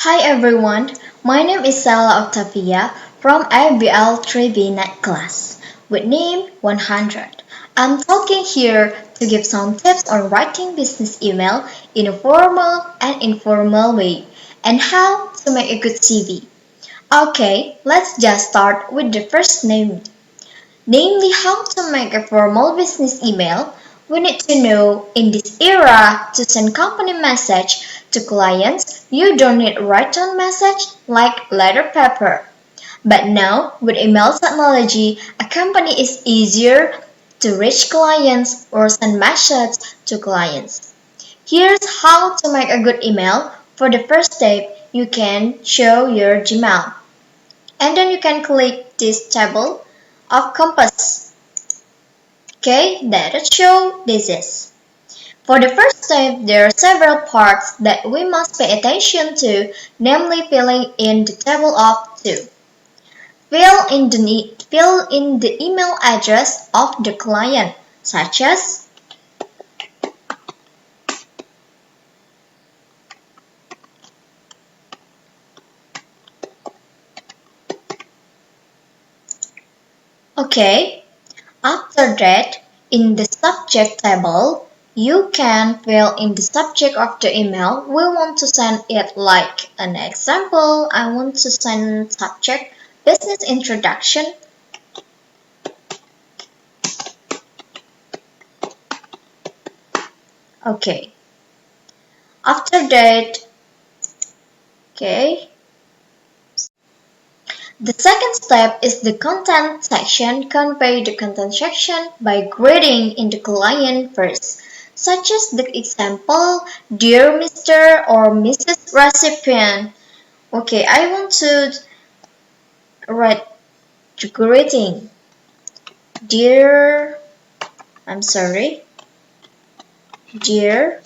Hi everyone, my name is Sella Octavia from IBL 3B Net Class with name 100. I'm talking here to give some tips on writing business email in a formal and informal way and how to make a good CV. Okay, let's just start with the first name. Namely, how to make a formal business email. We need to know in this era to send company message to clients, you don't need written message like letter paper. But now, with email technology, a company is easier to reach clients or send messages to clients. Here's how to make a good email. For the first step, you can show your Gmail. And then you can click this table of compass. Okay, that will show this is. For the first step, there are several parts that we must pay attention to, namely filling in the table of two. Fill in the email address of the client, such as okay. After that, in the subject table, you can fill in the subject of the email. We want to send it like an example. I want to send subject business introduction. Okay. After that, okay. The second step is the content section. Convey the content section by greeting in the client first, such as the example, Dear Mr. or Mrs. Recipient. Okay, I want to write the greeting. Dear, I'm sorry, Dear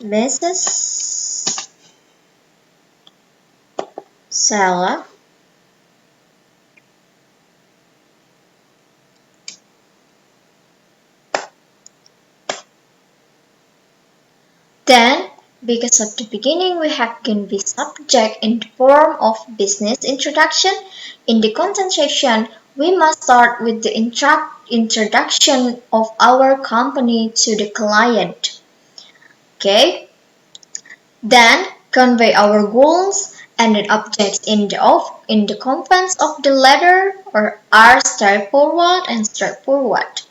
Mrs. Sella. Then, because of the beginning we have can be subject in the form of business introduction, in the content section we must start with the introduction of our company to the client. Okay? Then convey our goals and the objects in the contents of the letter or are straightforward and straightforward.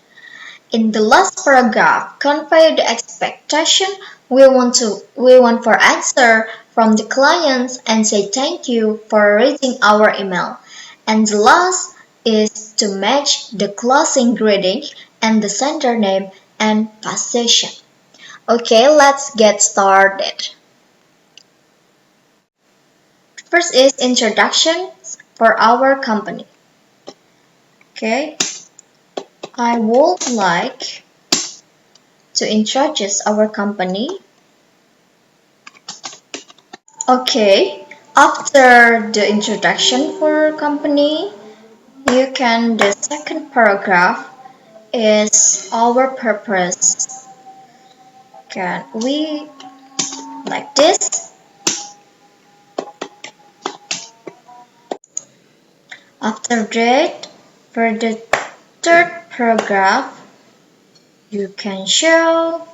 In the last paragraph, convey the expectation we want for answer from the clients and say thank you for reading our email. And the last is to match the closing greeting and the sender name and position. Okay, let's get started. First is introduction for our company. Okay, I would like to introduce our company. Okay, after the introduction for company, you can the second paragraph is our purpose. Can we like this? After that, for the third paragraph, you can show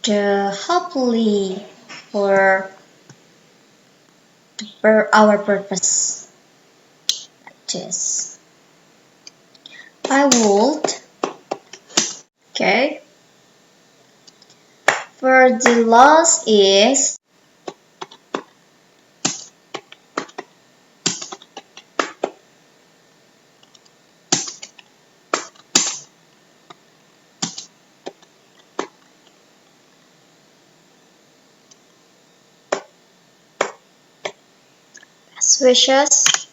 the hopefully for our purpose like this. I would. Okay. For the last is best wishes.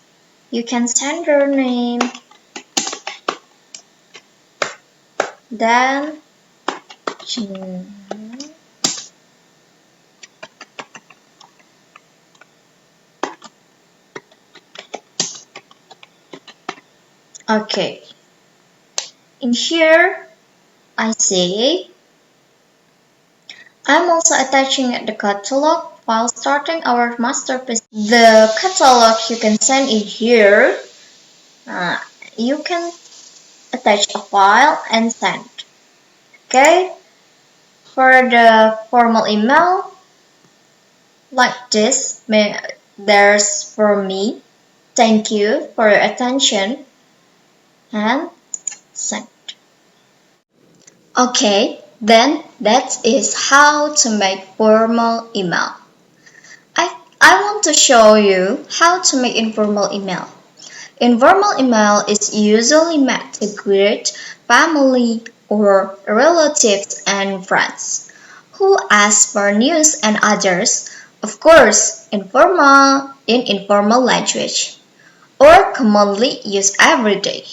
You can send your name. Then okay. In here I say I'm also attaching the catalog while starting our masterpiece. The catalog you can send it here. Uh, you can attach a file and send. Okay. For the formal email, like this, there's for me. Thank you for your attention and send. Okay, then that is how to make formal email. I want to show you how to make informal email. Informal email is usually made to greet family or relatives and friends who ask for news and others, of course, in informal language, or commonly used every day.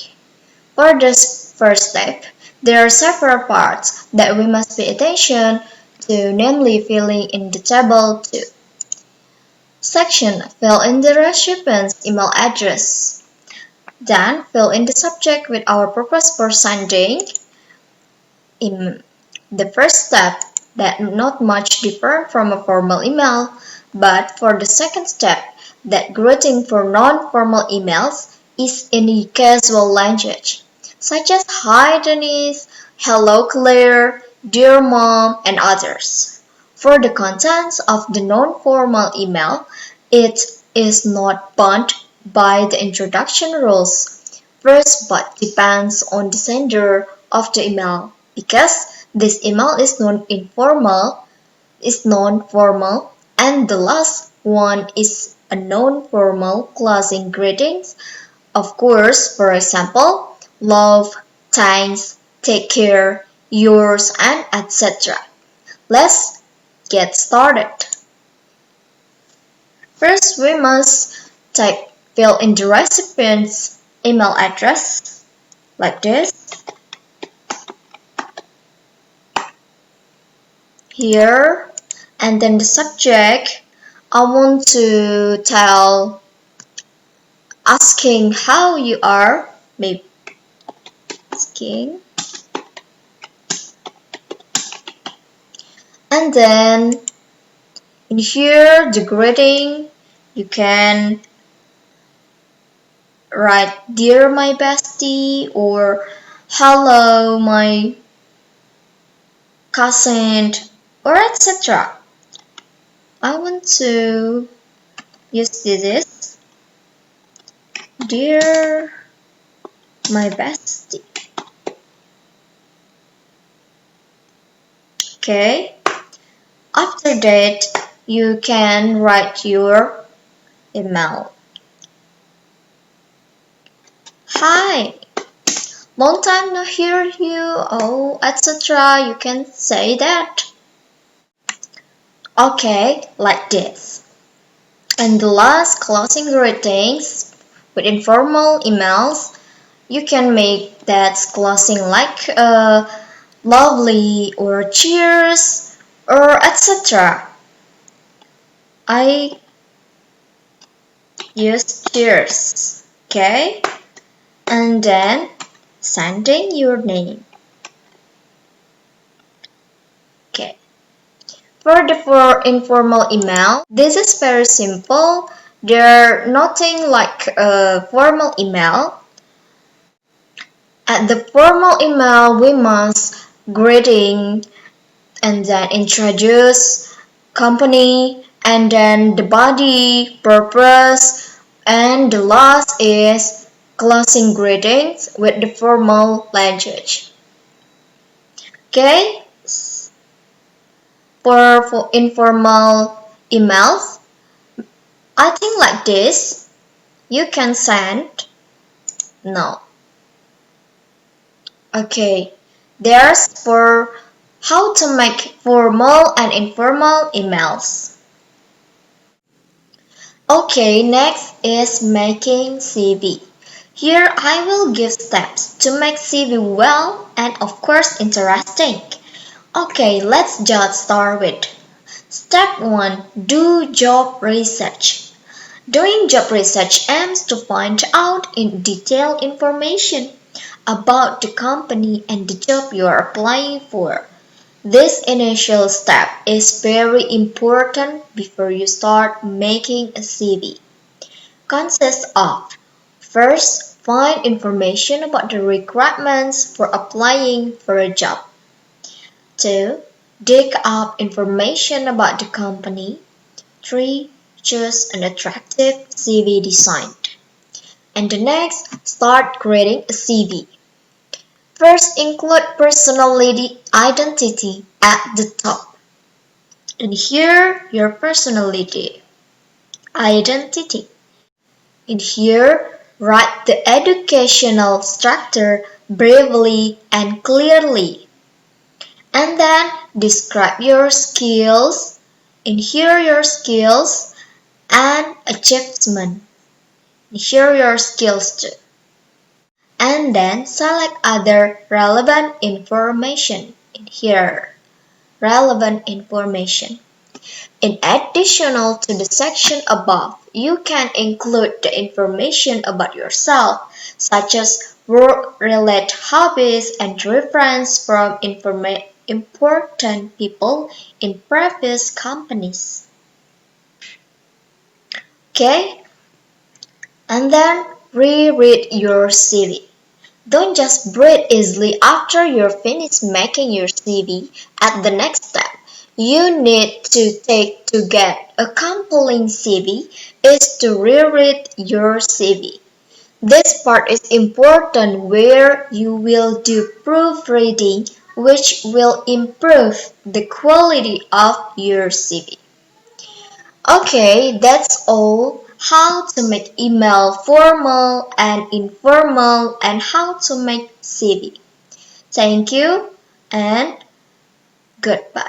For this first step, there are several parts that we must pay attention to, namely filling in the table 2. Section: fill in the recipient's email address. Then fill in the subject with our purpose for sending. In the first step, that not much different from a formal email, but for the second step, that greeting for non-formal emails is in a casual language, such as "Hi Denise," "Hello Claire," "Dear Mom," and others. For the contents of the non-formal email, it is not bound by the introduction rules first but depends on the sender of the email, because this email is non-formal, and the last one is a non-formal closing greetings. Of course, for example, love, thanks, take care, yours, and etc. Let's get started. First, we must fill in the recipient's email address like this. Here, and then the subject, I want to tell asking how you are, maybe asking, and then in here the greeting, you can write dear my bestie or hello my cousin or etc. I want to use this, dear my bestie. Okay, after that you can write your email. Hi, long time no hear you, oh, etc. You can say that. Okay, like this. And the last closing greetings with informal emails, you can make that closing like lovely or cheers or etc. I use cheers, okay? And then sending your name. Okay. For informal email, this is very simple. There nothing like a formal email. At the formal email, we must greeting and then introduce company and then the body, purpose, and the last is closing greetings with the formal language. Okay, for informal emails, I think like this, you can send no. Okay, there's for how to make formal and informal emails. Okay, next is making CV. Here I will give steps to make CV well and of course interesting. Okay, let's just start with Step 1. Do job research. Doing job research aims to find out in detailed information about the company and the job you are applying for. This initial step is very important before you start making a CV. Consists of: first, find information about the requirements for applying for a job. 2. Dig up information about the company. 3. Choose an attractive CV design. And the next, start creating a CV. First, include personality identity at the top. And here, your personality identity. In here, write the educational structure briefly and clearly. And then describe your skills. In here, your skills and achievement. In here, your skills too. And then select other relevant information. In here, relevant information. In addition to the section above, you can include the information about yourself, such as work-related hobbies and reference from important people in previous companies. Okay? And then reread your CV. Don't just breathe easily after you're finished making your CV. At the next step, you need to take to get a compelling CV is to reread your CV. This part is important where you will do proofreading, which will improve the quality of your CV. Okay, that's all. How to make email formal and informal and how to make CV. Thank you and goodbye.